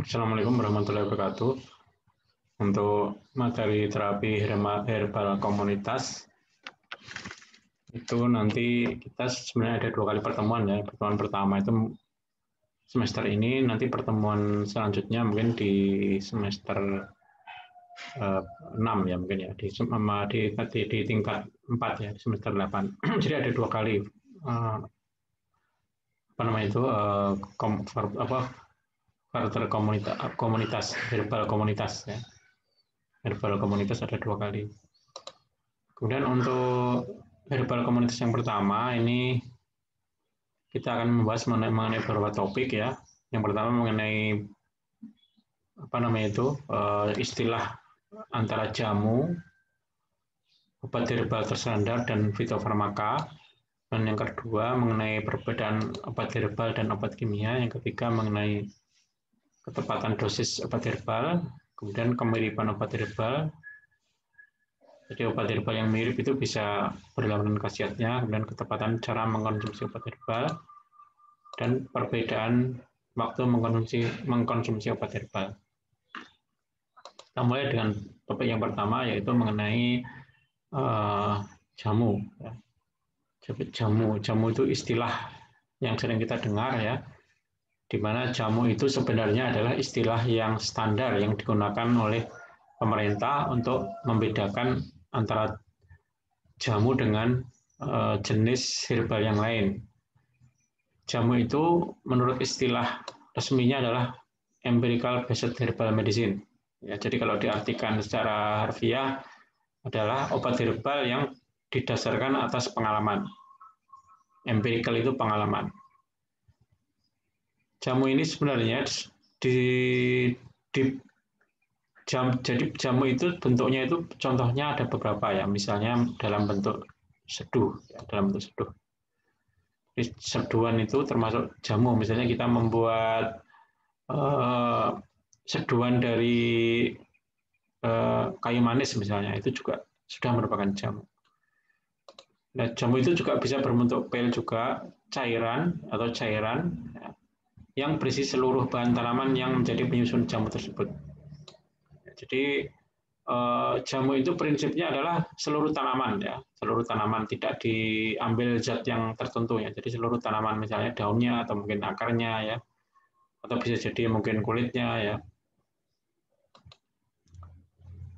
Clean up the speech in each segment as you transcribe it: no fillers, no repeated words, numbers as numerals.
Assalamualaikum warahmatullahi wabarakatuh. Untuk materi terapi herbal komunitas, itu nanti kita sebenarnya ada 2 kali pertemuan ya. Pertemuan pertama itu semester ini, nanti pertemuan selanjutnya mungkin di semester 6 ya mungkin ya, di tingkat 4 ya, di semester 8. Jadi ada 2 kali further komunitas, herbal komunitas ya. Herbal komunitas ada 2 kali. Kemudian untuk herbal komunitas yang pertama ini kita akan membahas mengenai beberapa topik ya. Yang pertama mengenai istilah antara jamu, obat herbal terstandar dan fitofarmaka. Dan yang kedua mengenai perbedaan obat herbal dan obat kimia. Yang ketiga mengenai ketepatan dosis obat herbal, kemudian kemiripan obat herbal. Jadi obat herbal yang mirip itu bisa berlawanan khasiatnya, kemudian ketepatan cara mengkonsumsi obat herbal, dan perbedaan waktu mengkonsumsi obat herbal. Kita mulai dengan topik yang pertama, yaitu mengenai jamu. Jamu itu istilah yang sering kita dengar ya, di mana jamu itu sebenarnya adalah istilah yang standar yang digunakan oleh pemerintah untuk membedakan antara jamu dengan jenis herbal yang lain. Jamu itu menurut istilah resminya adalah empirical based herbal medicine. Ya, jadi kalau diartikan secara harfiah adalah obat herbal yang didasarkan atas pengalaman. Empirical itu pengalaman. Jamu ini sebenarnya jadi jamu itu bentuknya itu contohnya ada beberapa ya, misalnya dalam bentuk seduh, ya, dalam bentuk seduh. Seduhan itu termasuk jamu, misalnya kita membuat seduhan dari kayu manis misalnya, itu juga sudah merupakan jamu. Nah, jamu itu juga bisa berbentuk pil juga, cairan ya, yang berisi seluruh bahan tanaman yang menjadi penyusun jamu tersebut. Jadi jamu itu prinsipnya adalah seluruh tanaman ya, seluruh tanaman, tidak diambil zat yang tertentu ya. Jadi seluruh tanaman, misalnya daunnya atau mungkin akarnya ya, atau bisa jadi mungkin kulitnya ya.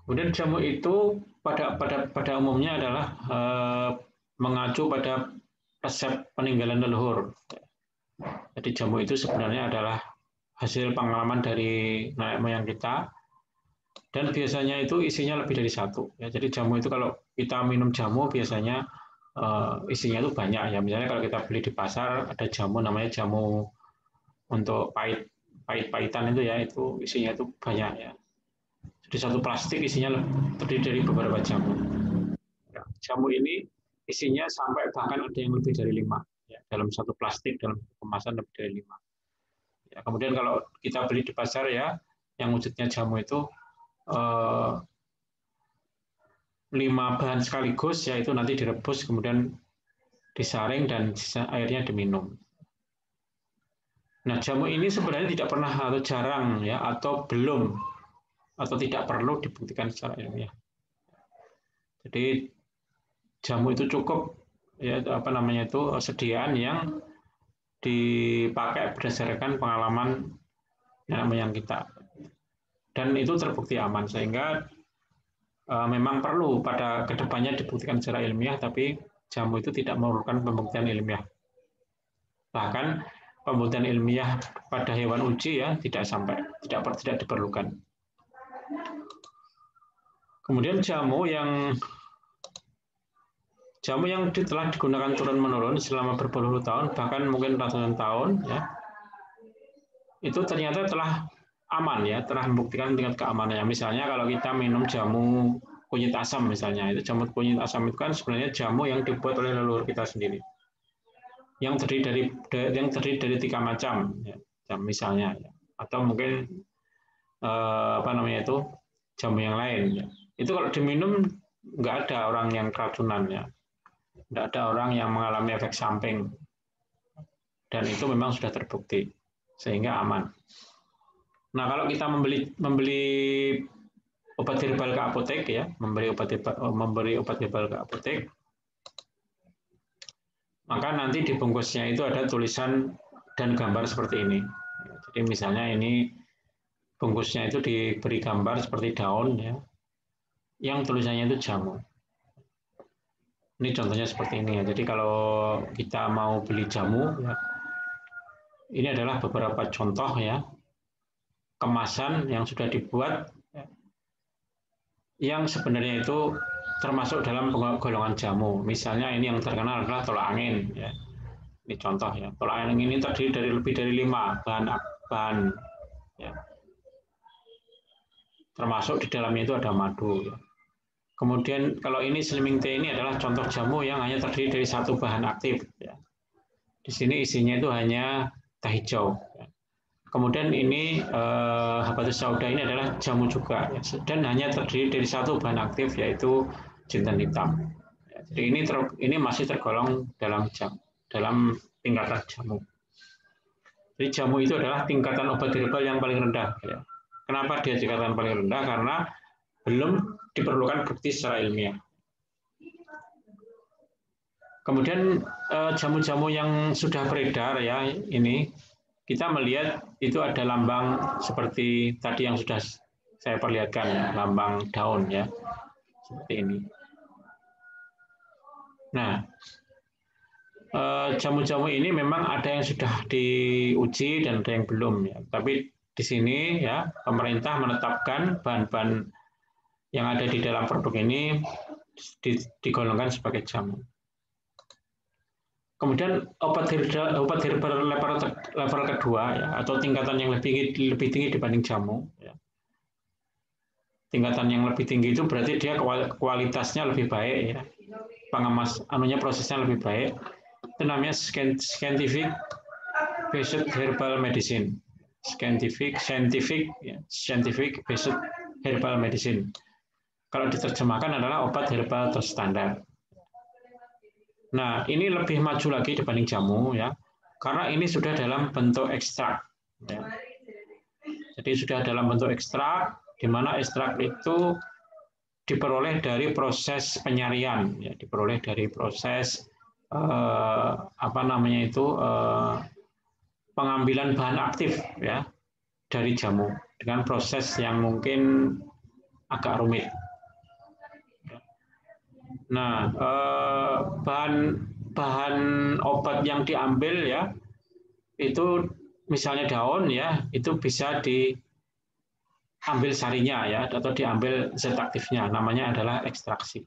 Kemudian jamu itu pada umumnya adalah mengacu pada resep peninggalan leluhur. Jadi jamu itu sebenarnya adalah hasil pengalaman dari nenek moyang kita, dan biasanya itu isinya lebih dari satu. Ya, jadi jamu itu kalau kita minum jamu biasanya isinya itu banyak ya. Misalnya kalau kita beli di pasar ada jamu namanya jamu untuk pahit-pahitan itu ya, itu isinya itu banyak ya. Jadi satu plastik isinya terdiri dari beberapa jamu. Ya, jamu ini isinya sampai bahkan ada yang lebih dari 5 ya, dalam satu plastik, dalam kemasan lebih dari 5. Ya, kemudian kalau kita beli di pasar ya, yang wujudnya jamu itu 5 bahan sekaligus, yaitu nanti direbus kemudian disaring dan airnya diminum. Nah, jamu ini sebenarnya tidak pernah atau jarang ya, atau belum atau tidak perlu dibuktikan secara ilmiah. Jadi jamu itu cukup ya sediaan yang dipakai berdasarkan pengalaman nenek moyang kita, dan itu terbukti aman, sehingga memang perlu pada kedepannya dibuktikan secara ilmiah, tapi jamu itu tidak memerlukan pembuktian ilmiah. Bahkan pembuktian ilmiah pada hewan uji ya tidak diperlukan. Kemudian jamu yang telah digunakan turun-menurun selama berpuluh-puluh tahun, bahkan mungkin ratusan tahun ya, itu ternyata telah aman ya, telah membuktikan tingkat keamanannya. Misalnya kalau kita minum jamu kunyit asam misalnya, itu jamu kunyit asam itu kan sebenarnya jamu yang dibuat oleh leluhur kita sendiri, yang terdiri dari 3 macam ya, misalnya ya. Atau mungkin jamu yang lain ya. Itu kalau diminum nggak ada orang yang keracunan ya, nggak ada orang yang mengalami efek samping, dan itu memang sudah terbukti sehingga aman. Nah, kalau kita membeli obat herbal ke apotek ya, memberi obat herbal ke apotek, maka nanti di bungkusnya itu ada tulisan dan gambar seperti ini. Jadi misalnya ini bungkusnya itu diberi gambar seperti daun ya, yang tulisannya itu jamu. Ini contohnya seperti ini ya. Jadi kalau kita mau beli jamu ya, ini adalah beberapa contoh ya kemasan yang sudah dibuat ya, yang sebenarnya itu termasuk dalam golongan jamu. Misalnya ini yang terkenal adalah tolak angin ya. Ini contoh ya. Tolak angin ini terdiri dari lebih dari 5 bahan ya. Termasuk di dalamnya itu ada madu ya. Kemudian kalau ini slimming tea ini adalah contoh jamu yang hanya terdiri dari 1 bahan aktif ya. Di sini isinya itu hanya teh hijau ya. Kemudian ini habatus sauda ini adalah jamu juga ya, dan hanya terdiri dari 1 bahan aktif yaitu jintan hitam. Ya, jadi ini masih tergolong dalam tingkatan jamu. Jadi jamu itu adalah tingkatan obat herbal yang paling rendah. Ya. Kenapa dia tingkatan paling rendah? Karena belum diperlukan bukti secara ilmiah. Kemudian jamu-jamu yang sudah beredar ya ini kita melihat itu ada lambang seperti tadi yang sudah saya perlihatkan ya, lambang daun ya seperti ini. Nah, jamu-jamu ini memang ada yang sudah diuji dan ada yang belum ya. Tapi di sini ya pemerintah menetapkan bahan-bahan yang ada di dalam produk ini digolongkan sebagai jamu. Kemudian obat herbal level kedua ya, atau tingkatan yang lebih tinggi dibanding jamu. Ya. Tingkatan yang lebih tinggi itu berarti dia kualitasnya lebih baik ya. Prosesnya lebih baik. Itu namanya scientific based herbal medicine. Scientific based herbal medicine. Kalau diterjemahkan adalah obat herbal terstandar. Nah, ini lebih maju lagi dibanding jamu ya, karena ini sudah dalam bentuk ekstrak. Ya. Jadi sudah dalam bentuk ekstrak, di mana ekstrak itu diperoleh dari proses penyarian, ya, diperoleh dari proses pengambilan bahan aktif ya dari jamu dengan proses yang mungkin agak rumit. Nah, bahan obat yang diambil ya itu misalnya daun ya itu bisa diambil sarinya ya atau diambil zat aktifnya, namanya adalah ekstraksi.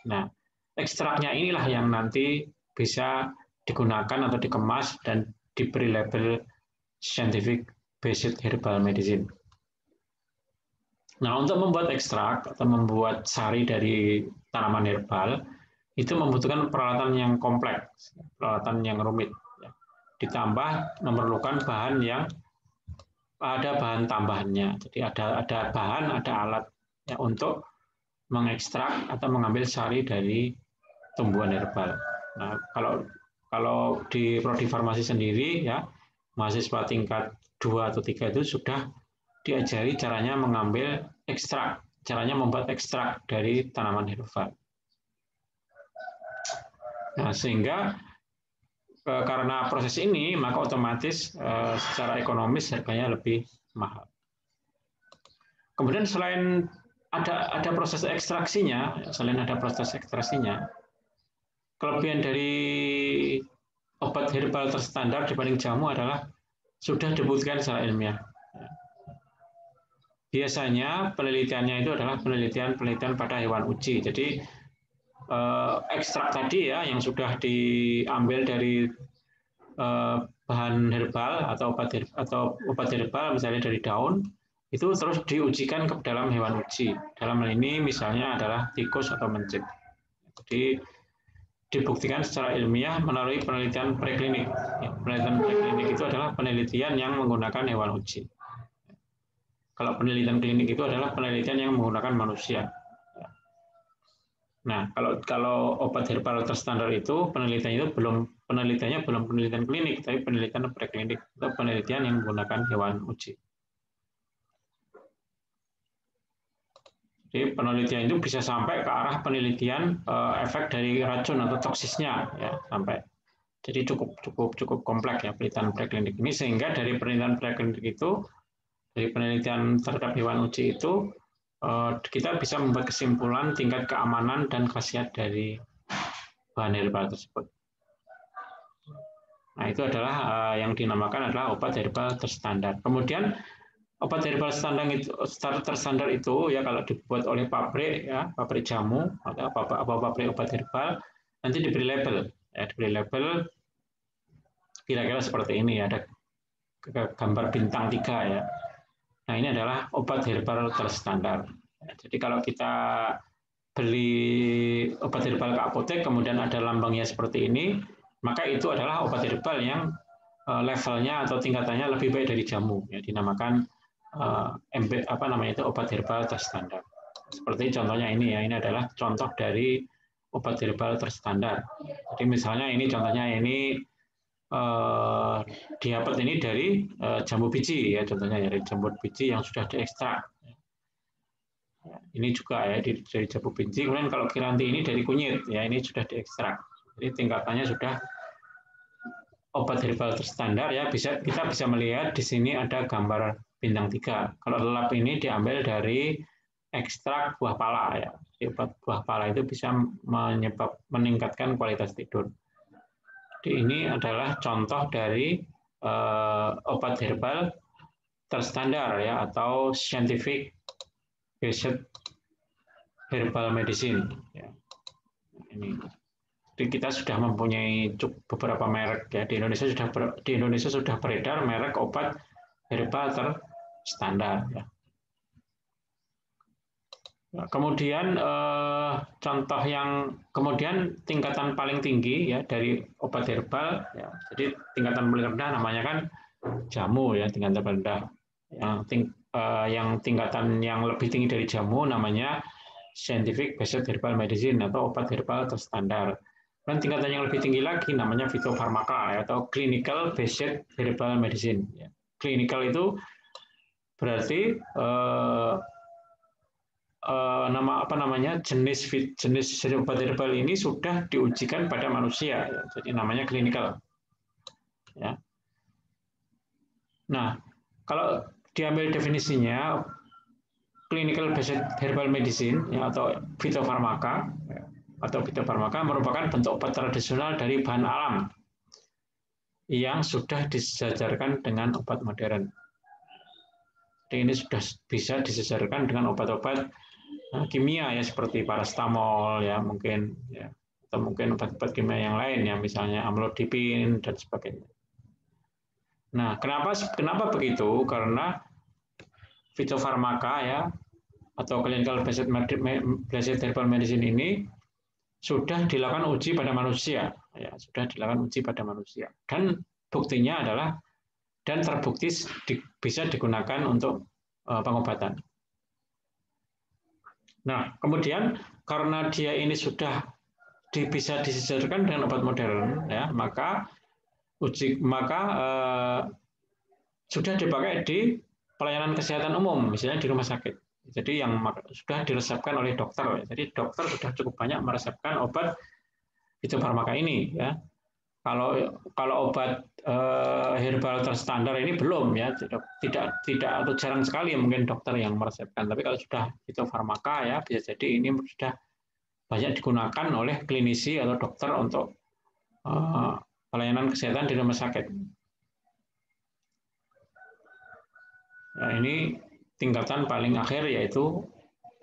Nah, ekstraknya inilah yang nanti bisa digunakan atau dikemas dan diberi label scientific based herbal medicine. Nah, untuk membuat ekstrak atau membuat sari dari tanaman herbal, itu membutuhkan peralatan yang kompleks, peralatan yang rumit. Ditambah memerlukan bahan yang ada bahan tambahannya. Jadi ada bahan, ada alat ya, untuk mengekstrak atau mengambil sari dari tumbuhan herbal. Nah, kalau di prodi farmasi sendiri ya, mahasiswa tingkat 2 atau 3 itu sudah diajari caranya mengambil ekstrak, caranya membuat ekstrak dari tanaman herbal. Nah, sehingga karena proses ini, maka otomatis secara ekonomis harganya lebih mahal. Kemudian selain ada proses ekstraksinya, kelebihan dari obat herbal terstandar dibanding jamu adalah sudah dibuktikan secara ilmiah. Biasanya penelitiannya itu adalah penelitian pada hewan uji. Jadi ekstrak tadi ya yang sudah diambil dari bahan herbal atau obat herbal misalnya dari daun itu terus diujikan ke dalam hewan uji. Dalam hal ini misalnya adalah tikus atau mencit. Jadi dibuktikan secara ilmiah melalui penelitian preklinik. Penelitian preklinik itu adalah penelitian yang menggunakan hewan uji. Kalau penelitian klinik itu adalah penelitian yang menggunakan manusia. Nah, kalau obat herbal terstandar itu penelitiannya belum penelitian klinik, tapi penelitian preklinik atau penelitian yang menggunakan hewan uji. Jadi penelitian itu bisa sampai ke arah penelitian efek dari racun atau toksisnya, ya, sampai. Jadi cukup kompleks ya penelitian preklinik ini, sehingga dari penelitian preklinik itu, dari penelitian terhadap hewan uji itu, kita bisa membuat kesimpulan tingkat keamanan dan khasiat dari bahan herbal tersebut. Nah, itu adalah yang dinamakan adalah obat herbal terstandar. Kemudian obat herbal terstandar itu ya kalau dibuat oleh pabrik ya, pabrik jamu atau pabrik obat herbal, nanti diberi label ya, diberi label kira-kira seperti ini, ada gambar bintang 3 ya. Nah, ini adalah obat herbal terstandar. Jadi kalau kita beli obat herbal ke apotek kemudian ada lambangnya seperti ini, maka itu adalah obat herbal yang levelnya atau tingkatannya lebih baik dari jamu, ya, dinamakan obat herbal terstandar. Seperti contohnya ini ya, ini adalah contoh dari obat herbal terstandar. Jadi misalnya ini contohnya ini diapet ini dari jambu biji ya, contohnya dari jambu biji yang sudah diekstrak. Ini juga ya dari jambu biji. Kemudian kalau kiranti ini dari kunyit ya, ini sudah diekstrak. Jadi tingkatannya sudah obat herbal terstandar ya. Kita bisa melihat di sini ada gambar bintang 3. Kalau lelap ini diambil dari ekstrak buah pala ya. Jadi obat buah pala itu bisa meningkatkan kualitas tidur. Jadi ini adalah contoh dari obat herbal terstandar ya, atau scientific based herbal medicine ya. Ini. Jadi kita sudah mempunyai beberapa merek ya, di Indonesia sudah beredar merek obat herbal terstandar ya. Kemudian contoh yang kemudian tingkatan paling tinggi ya dari obat herbal ya. Jadi tingkatan paling rendah namanya kan jamu ya, tingkatan rendah. Yang tingkatan yang lebih tinggi dari jamu namanya scientific based herbal medicine atau obat herbal terstandar. Dan tingkatan yang lebih tinggi lagi namanya fitofarmaka ya, atau clinical based herbal medicine ya. Clinical itu berarti jenis obat herbal ini sudah diujikan pada manusia ya. Jadi namanya clinical ya. Nah, kalau diambil definisinya clinical based herbal medicine ya, atau fitofarmaka ya, merupakan bentuk obat tradisional dari bahan alam yang sudah disejajarkan dengan obat modern. Jadi ini sudah bisa disejajarkan dengan obat-obat kimia ya, seperti paracetamol ya mungkin ya, atau mungkin obat-obat kimia yang lain ya, misalnya amlodipin dan sebagainya. Nah, kenapa begitu? Karena fitofarmaka ya, atau clinical based herbal medicine ini sudah dilakukan uji pada manusia ya, sudah dilakukan uji pada manusia, dan buktinya adalah dan terbukti bisa digunakan untuk pengobatan. Nah, kemudian karena dia ini sudah bisa disesuaikan dengan obat modern, ya, maka sudah dipakai di pelayanan kesehatan umum, misalnya di rumah sakit. Jadi yang sudah diresepkan oleh dokter. Jadi dokter sudah cukup banyak meresepkan obat fitofarmaka ini, ya. Kalau obat herbal terstandar ini belum ya, tidak atau jarang sekali mungkin dokter yang meresepkan. Tapi kalau sudah fitofarmaka ya, bisa jadi ini sudah banyak digunakan oleh klinisi atau dokter untuk pelayanan kesehatan di rumah sakit. Nah, ini tingkatan paling akhir yaitu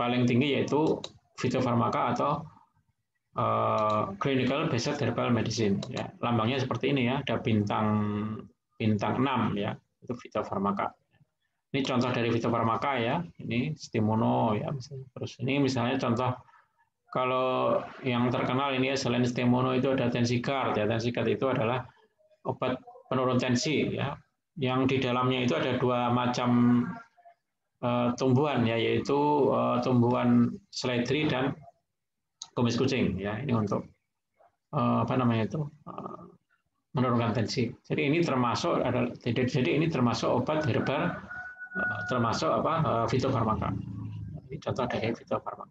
paling tinggi yaitu fitofarmaka atau clinical based herbal medicine ya. Lambangnya seperti ini ya, ada bintang 6 ya, itu fitofarmaka. Ini contoh dari fitofarmaka ya, ini Stemono ya, terus ini misalnya contoh kalau yang terkenal ini ya, selain Stemono itu ada Tensigard ya. Tensigard itu adalah obat penurun tensi ya, yang di dalamnya itu ada 2 macam tumbuhan ya, yaitu tumbuhan seledri dan kumis kucing ya, ini untuk menurunkan tensi. Jadi ini termasuk obat herbal, termasuk fitofarmaka. Ini contoh dari fitofarmaka.